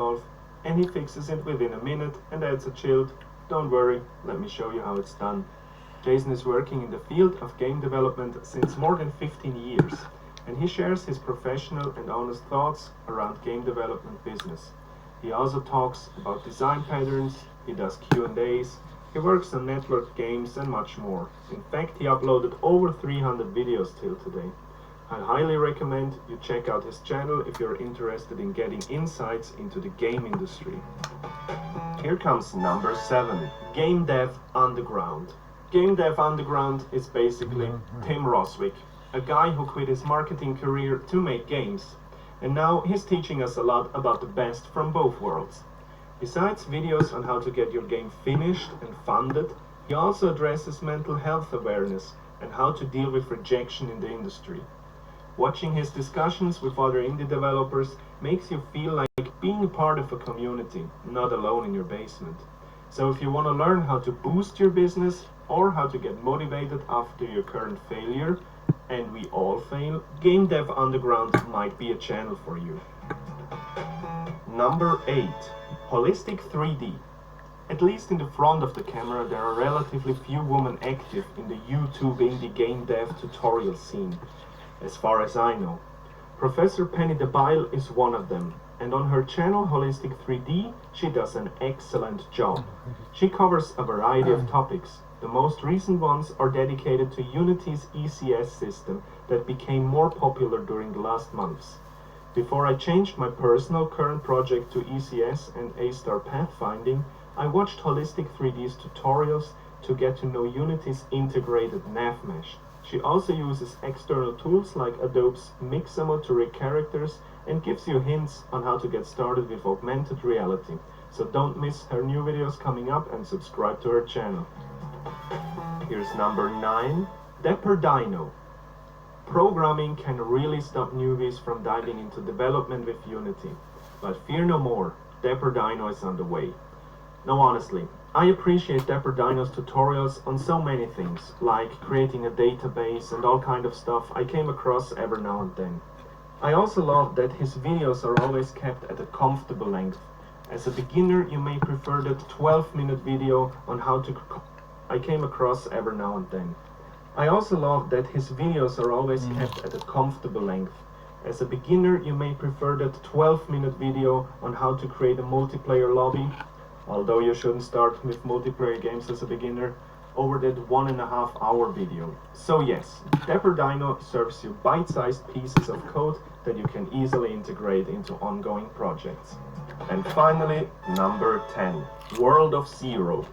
solve, and he fixes it within a minute and adds a chilled, "Don't worry, let me show you how it's done." Jason is working in the field of game development since more than 15 years, and he shares his professional and honest thoughts around game development business. He also talks about design patterns, he does Q&As, he works on network games and much more. In fact, he uploaded over 300 videos till today. I highly recommend you check out his channel if you're interested in getting insights into the game industry. Here comes number 7, Game Dev Underground. Game Dev Underground is basically Tim Roswick, a guy who quit his marketing career to make games, and now he's teaching us a lot about the best from both worlds. Besides videos on how to get your game finished and funded, he also addresses mental health awareness and how to deal with rejection in the industry. Watching his discussions with other indie developers makes you feel like being a part of a community, not alone in your basement. So if you want to learn how to boost your business or how to get motivated after your current failure, and we all fail, Game Dev Underground might be a channel for you. Number 8, Holistic 3D. At least in the front of the camera, there are relatively few women active in the YouTube indie game dev tutorial scene, as far as I know. Professor Penny DeBile is one of them, and on her channel Holistic 3D, she does an excellent job. She covers a variety of topics. The most recent ones are dedicated to Unity's ECS system that became more popular during the last months. Before I changed my personal current project to ECS and A-Star Pathfinding, I watched Holistic 3D's tutorials to get to know Unity's integrated nav mesh. She also uses external tools like Adobe's Mixamo to rig characters and gives you hints on how to get started with augmented reality. So don't miss her new videos coming up and subscribe to her channel. Here's number 9, Dapper Dino. Programming can really stop newbies from diving into development with Unity. But fear no more, Dapper Dino is on the way. No, honestly, I appreciate Dapper Dino's tutorials on so many things, like creating a database and all kind of stuff I came across every now and then. I also love that his videos are always kept at a comfortable length. As a beginner, you may prefer that 12-minute video on how to I came across every now and then. I also love that his videos are always kept at a comfortable length. As a beginner, you may prefer that 12-minute video on how to create a multiplayer lobby, although you shouldn't start with multiplayer games as a beginner, over that 1.5-hour video. So yes, Dapper Dino serves you bite-sized pieces of code that you can easily integrate into ongoing projects. And finally, number 10, World of Zero.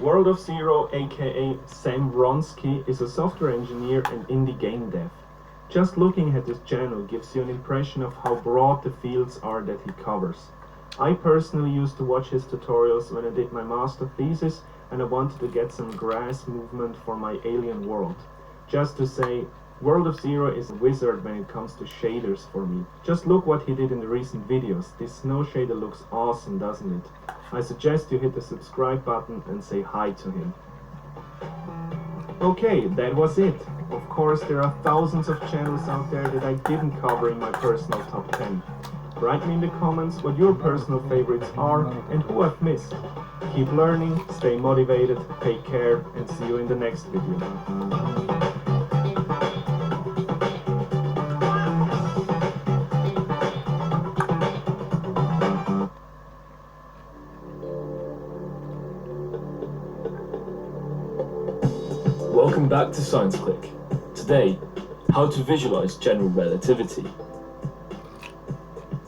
World of Zero, aka Sam Wronski, is a software engineer and indie game dev. Just looking at his channel gives you an impression of how broad the fields are that he covers. I personally used to watch his tutorials when I did my master thesis and I wanted to get some grass movement for my alien world. Just to say, World of Zero is a wizard when it comes to shaders for me. Just look what he did in the recent videos. This snow shader looks awesome, doesn't it? I suggest you hit the subscribe button and say hi to him. Okay, that was it. Of course, there are thousands of channels out there that I didn't cover in my personal top 10. Write me in the comments what your personal favorites are and who I've missed. Keep learning, stay motivated, take care, and see you in the next video. Welcome back to Science Click. Today, how to visualize general relativity.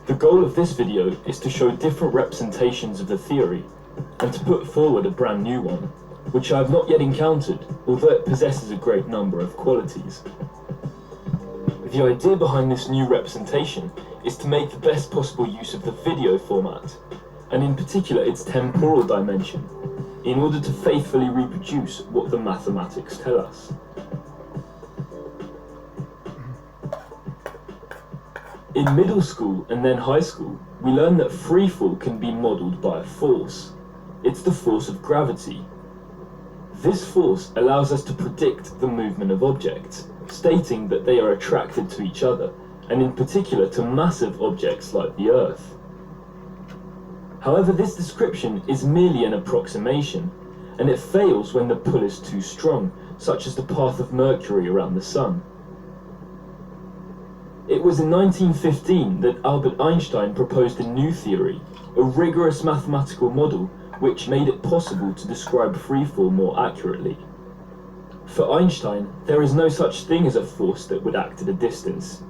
The goal of this video is to show different representations of the theory and to put forward a brand new one, which I have not yet encountered, although it possesses a great number of qualities. The idea behind this new representation is to make the best possible use of the video format, and in particular its temporal dimension, in order to faithfully reproduce what the mathematics tell us. In middle school and then high school, we learn that free fall can be modelled by a force. It's the force of gravity. This force allows us to predict the movement of objects, stating that they are attracted to each other, and in particular to massive objects like the Earth. However, this description is merely an approximation, and it fails when the pull is too strong, such as the path of Mercury around the Sun. It was in 1915 that Albert Einstein proposed a new theory, a rigorous mathematical model which made it possible to describe freefall more accurately. For Einstein, there is no such thing as a force that would act at a distance.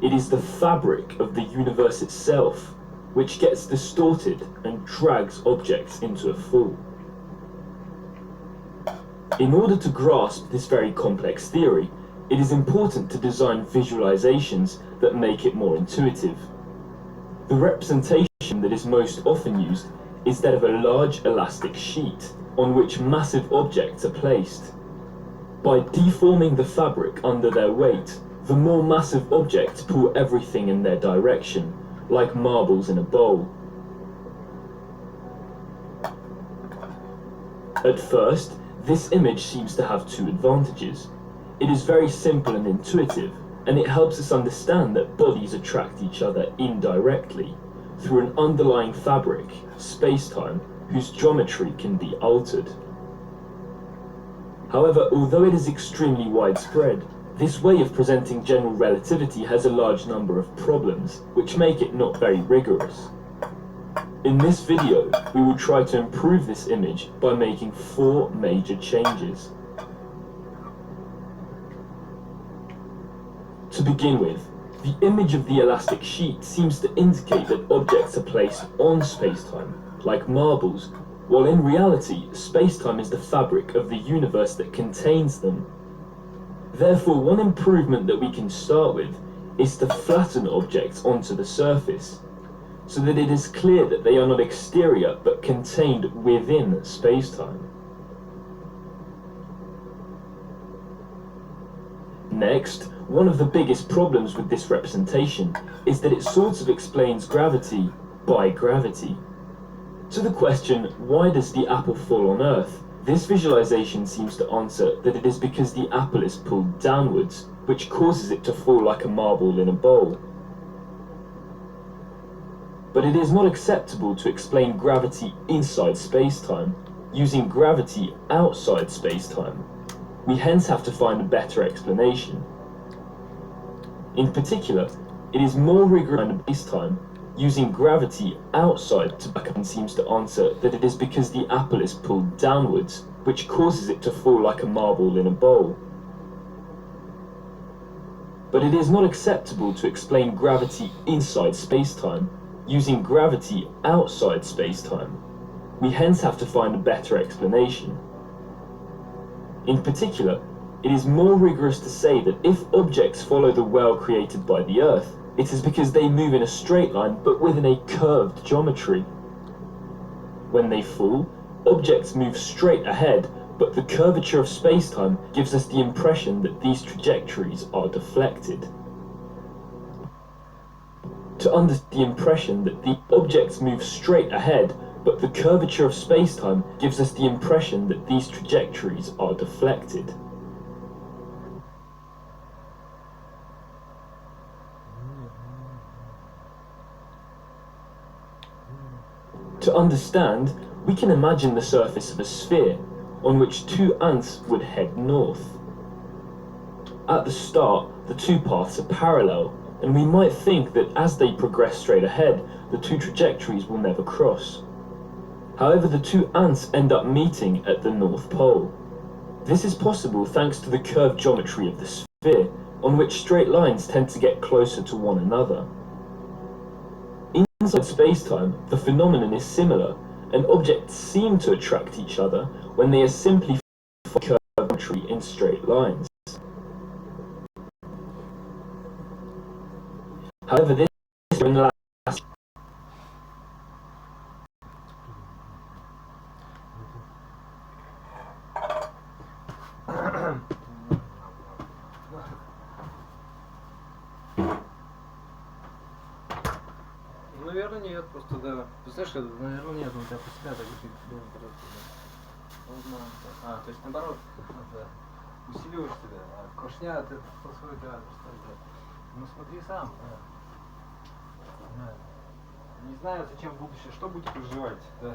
It is the fabric of the universe itself which gets distorted and drags objects into a fall. In order to grasp this very complex theory, it is important to design visualizations that make it more intuitive. The representation that is most often used is that of a large elastic sheet on which massive objects are placed. By deforming the fabric under their weight, the more massive objects pull everything in their direction, like marbles in a bowl. At first, this image seems to have two advantages. It is very simple and intuitive, and it helps us understand that bodies attract each other indirectly through an underlying fabric, space-time, whose geometry can be altered. However, although it is extremely widespread, this way of presenting general relativity has a large number of problems, which make it not very rigorous. In this video, we will try to improve this image by making 4 major changes. To begin with, the image of the elastic sheet seems to indicate that objects are placed on spacetime, like marbles, while in reality, spacetime is the fabric of the universe that contains them. Therefore, one improvement that we can start with is to flatten objects onto the surface, so that it is clear that they are not exterior but contained within spacetime. Next, one of the biggest problems with this representation is that it sort of explains gravity by gravity. To the question, why does the apple fall on Earth? This visualization seems to answer that it is because the apple is pulled downwards, which causes it to fall like a marble in a bowl. But it is not acceptable to explain gravity inside space-time, using gravity outside space-time. We hence have to find a better explanation. In particular, it is more rigorous in space-time, using gravity outside to seems to answer that it is because the apple is pulled downwards, which causes it to fall like a marble in a bowl. But it is not acceptable to explain gravity inside space-time, using gravity outside space-time. We hence have to find a better explanation. In particular, it is more rigorous to say that if objects follow the well created by the Earth, it is because they move in a straight line but within a curved geometry. When they fall, objects move straight ahead, but the curvature of space-time gives us the impression that these trajectories are deflected. To understand the impression that the objects move straight ahead, but the curvature of space-time gives us the impression that these trajectories are deflected. To understand, we can imagine the surface of a sphere, on which 2 ants would head north. At the start, the 2 paths are parallel, and we might think that as they progress straight ahead, the 2 trajectories will never cross. However, the 2 ants end up meeting at the North Pole. This is possible thanks to the curved geometry of the sphere, on which straight lines tend to get closer to one another. Inside space-time, the phenomenon is similar, and objects seem to attract each other when they are simply curved geometry in straight lines. However, this is in the last. Наверное, нет, просто да. Представляешь, наверное, нет, он тебя по себя так должен то есть наоборот, усиливаешь себя, а кошня ты по свой, да, представляешь. Ну смотри сам, да. Не знаю, зачем будущее, что будете проживать. Да.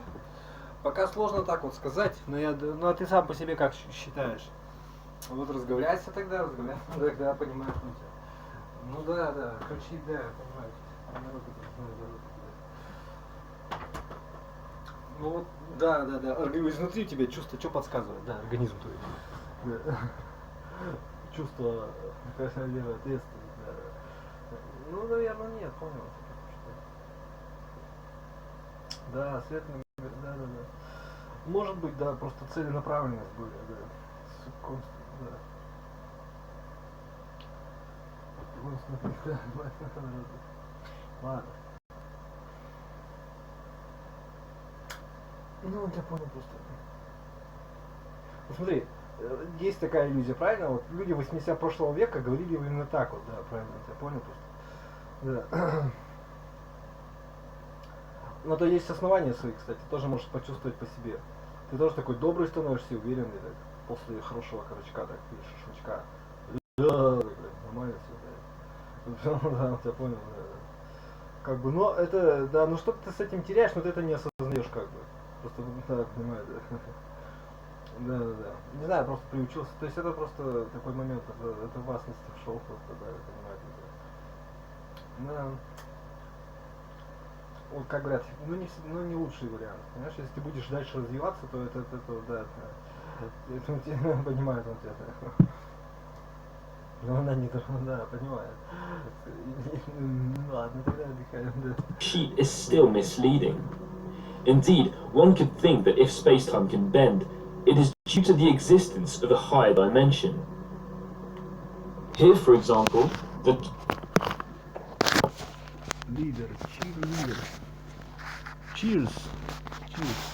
Пока сложно так вот сказать, но ну а ты сам по себе как считаешь? Вот разговляйся тогда, тогда понимаешь. Ну да, ключи, да, понимаю. Ну вот, да. Изнутри у тебя чувство, что подсказывает, да, организм твой. Да. Чувство, ответственность, да. Ну, наверное, нет, понял. Да, светлый, да. Может быть, да, просто целенаправленность более, да. Ладно. Ну, я понял просто. Ну, смотри, есть такая иллюзия, правильно? Вот люди 80 прошлого века говорили именно так вот, да, правильно, я понял просто. Да. Но то есть основания свои, кстати, тоже можешь почувствовать по себе. Ты тоже такой добрый становишься, уверенный, так, после хорошего корочка, так, или шашлычка. Нормально все, да. Да, я понял, да. Как бы, но это, да, ну что-то ты с этим теряешь, но ты это не осознаешь, как бы. Просто, да, понимаю, да. Да. Не знаю, просто приучился. То есть это просто такой момент, это в опасности вшел просто, да, понимаете. Да. Вот как говорят, не лучший вариант. Понимаешь, если ты будешь дальше развиваться, то это да, это понимаю, он тебя. Но она не да, понимает. Ладно, тогда отдыхаем, да. Sheet is still misleading. Indeed, one could think that if space-time can bend, it is due to the existence of a higher dimension. Here, for example, the Лидер, чирлидер. Чирс.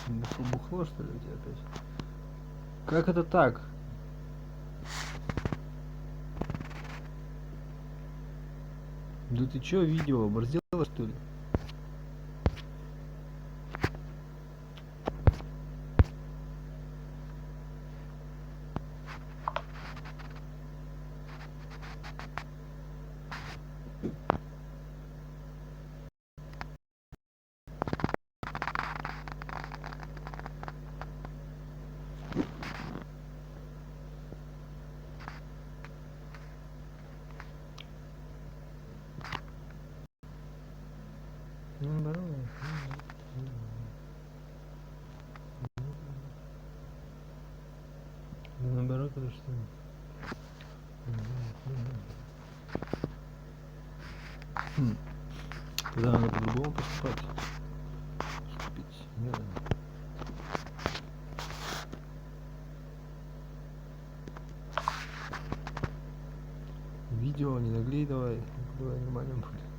Ну что, бухло, что ли, у тебя опять? Как это так? Да ты чё, видео оборзела, что ли? Наоборот, это что? Тогда надо по-другому поступать. Поступить. Да. Видео не наглей, давай нормально будет.